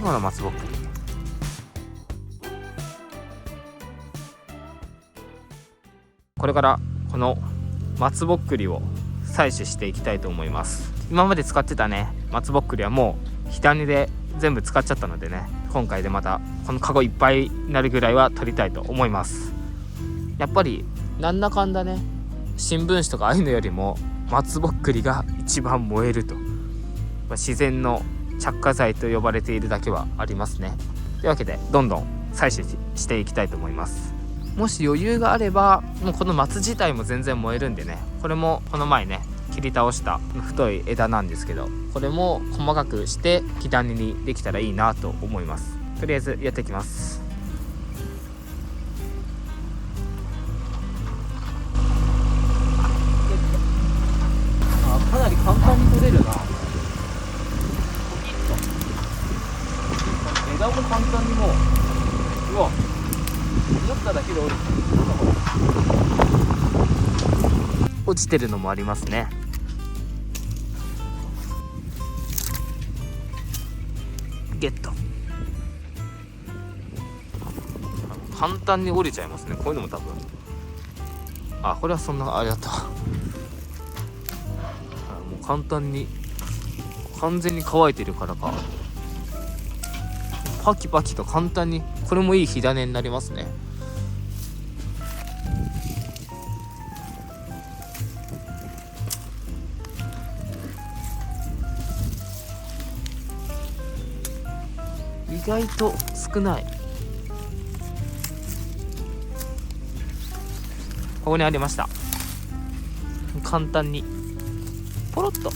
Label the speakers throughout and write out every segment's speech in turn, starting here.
Speaker 1: この松ぼっくり。これからこの松ぼっくりを採取していきたいと思います。今まで使ってたね松ぼっくりはもう火種で全部使っちゃったのでね、今回でまたこのカゴいっぱいになるぐらいは取りたいと思います。やっぱりなんだかんだね、新聞紙とかああいうのよりも松ぼっくりが一番燃えると、自然の着火剤と呼ばれているだけはありますね。というわけでどんどん採取していきたいと思います。もし余裕があればもうこの松自体も全然燃えるんでね、これもこの前ね切り倒した太い枝なんですけど、これも細かくして火種にできたらいいなと思います。とりあえずやっていきます。かなり簡単に取れるな。ポキッと枝も簡単にもうわ祈っただけで落ちてるのもありますね。ゲット。簡単に折れちゃいますね。こういうのも多分これはそんなあれだったもう簡単に完全に乾いてるからか、パキパキと簡単に、これもいい火種になりますね。意外と少ない。ここにありました。簡単にポロッと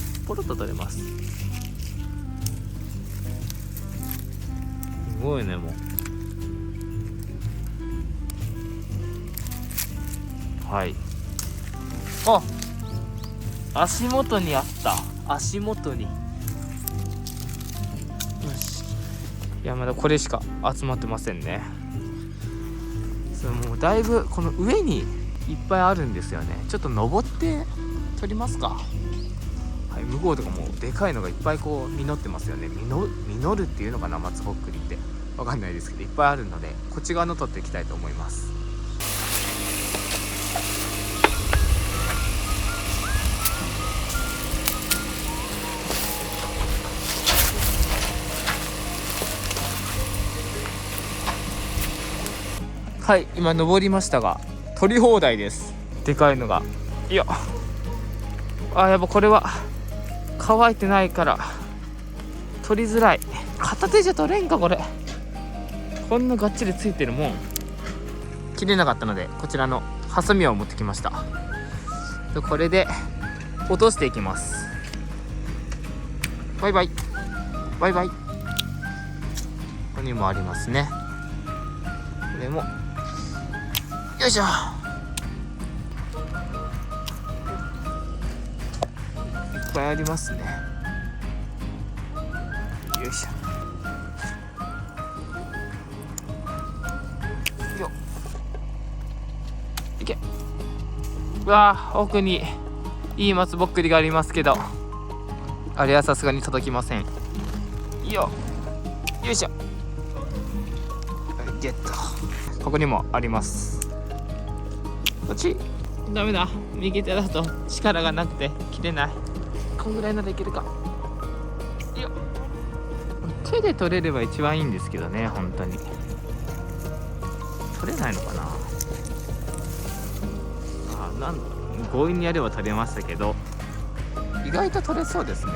Speaker 1: 取れます。すごいね。もうはい、足元にあった。足元によし。いやまだこれしか集まってませんね。それもうだいぶこの上にいっぱいあるんですよね。ちょっと登って取りますか。はい、向こうとかもでかいのがいっぱいこう実ってますよね。実るっていうのかな、松ぼっくりってわかんないですけどいっぱいあるので、こっち側の取っていきたいと思います。はい、今登りましたが取り放題です。でかいのが。いややっぱこれは乾いてないから取りづらい。片手じゃ取れんかこれ。こんながっちりついてるもん。切れなかったのでこちらのハサミを持ってきました。これで落としていきます。バイバイバイバイ。ここにもありますね。これもよいしょ。いっぱいありますね。よいしょ。よっいけ。うわ奥にいい松ぼっくりがありますけど、あれはさすがに届きません。よいしょ。ゲット。ここにもあります。こっちダメだ。右手だと力がなくて切れない。こんぐらいならいけるか。よっ。手で取れれば一番いいんですけどね。本当に取れないのかな。なんだろう、強引にやれば取れましたけど意外と取れそうですね。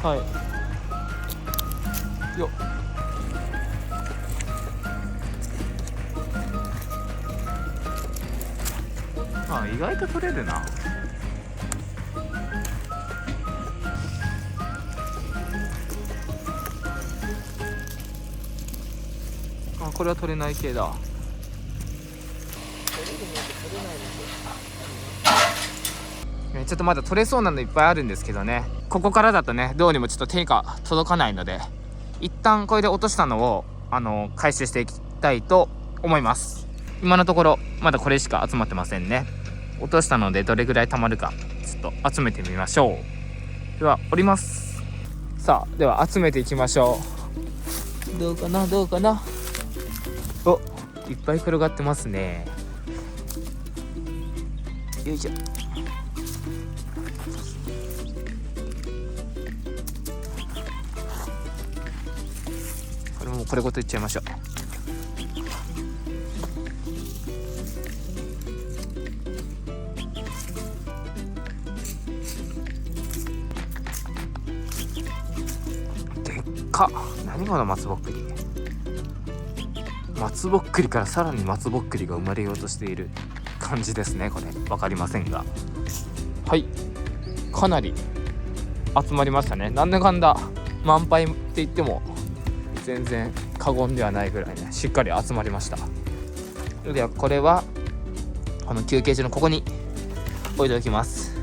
Speaker 1: はいよっ。意外と取れるな。これは取れない系だ。ちょっとまだ取れそうなのいっぱいあるんですけどね、ここからだとねどうにもちょっと手が届かないので、一旦これで落としたのを回収していきたいと思います。今のところまだこれしか集まってませんね。落としたのでどれぐらい溜まるかちょっと集めてみましょう。では折ります。さあでは集めていきましょう。どうかなどうかな。お、いっぱい転がってますね。よいしょ。これもこれごといっちゃいましょう。でっか。何この松ぼっくり。松ぼっくりからさらに松ぼっくりが生まれようとしている感じですね。これ分かりませんが、はい、かなり集まりましたね。なんだかんだ満杯って言っても全然過言ではないぐらいね、しっかり集まりました。ではこれは休憩所のここに置いておきます。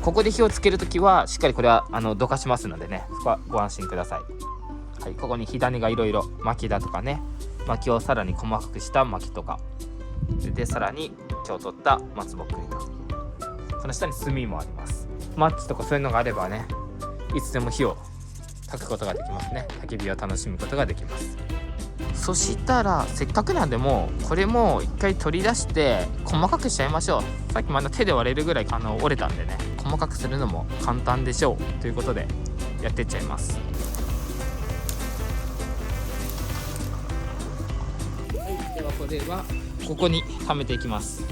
Speaker 1: ここで火をつけるときはしっかりこれはどかしますのでね、そこはご安心ください。はい、ここに火種がいろいろ薪だとかね、薪をさらに細かくした薪とかで、さらに今日取った松ぼっくりと、この下に炭もあります。マッチとかそういうのがあればね、いつでも火を焚くことができますね。焚き火を楽しむことができます。そしたらせっかくなんでもうこれも一回取り出して細かくしちゃいましょう。さっきまだ手で割れるぐらい折れたんでね、細かくするのも簡単でしょうということでやっていっちゃいます。はい、ではこれはここに溜めていきます。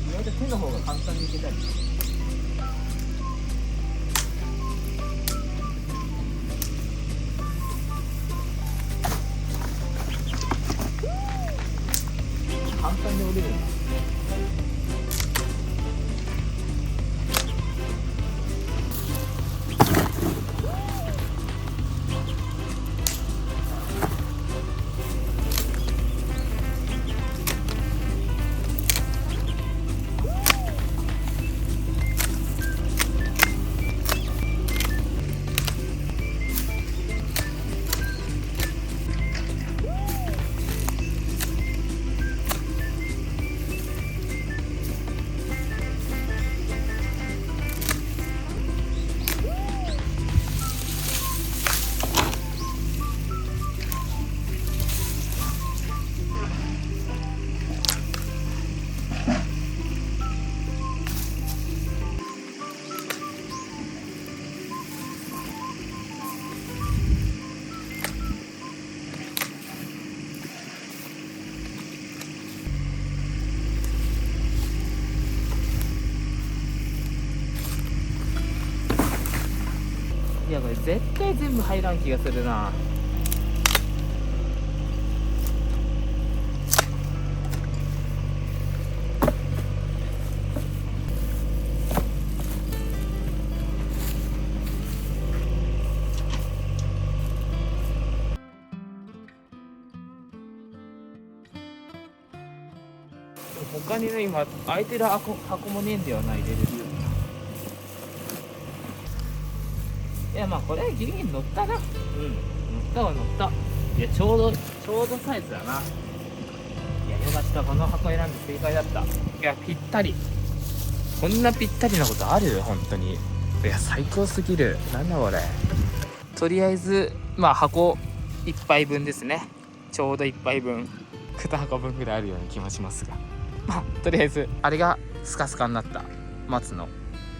Speaker 1: 意外と手の方が簡単にいけたり。簡単に折れるんだ。いやこれ絶対全部入らん気がするな。他にね今空いてる箱もねえんだよな、入れれるように。いやまあこれはギリギリ乗ったな。乗ったは乗った。いやちょうどサイズだな。いやよかった、この箱選んで正解だった。いやぴったり。こんなぴったりなことある？本当に。いや最高すぎる。なんだこれ。とりあえずまあ箱1杯分ですね。ちょうど1杯分、2箱分ぐらいあるような気もしますが、まあとりあえずあれがスカスカになった松の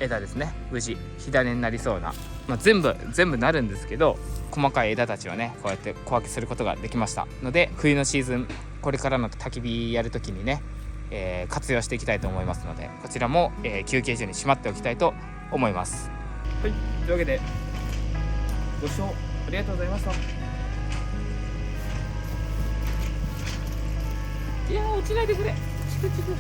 Speaker 1: 枝ですね。無事火種になりそうな、まあ、全部なるんですけど、細かい枝たちをねこうやって小分けすることができましたので、冬のシーズンこれからの焚き火やるときにね、活用していきたいと思いますので、こちらも、休憩所にしまっておきたいと思います。はい、というわけでご視聴ありがとうございました。いや落ちないでくれ。チクチク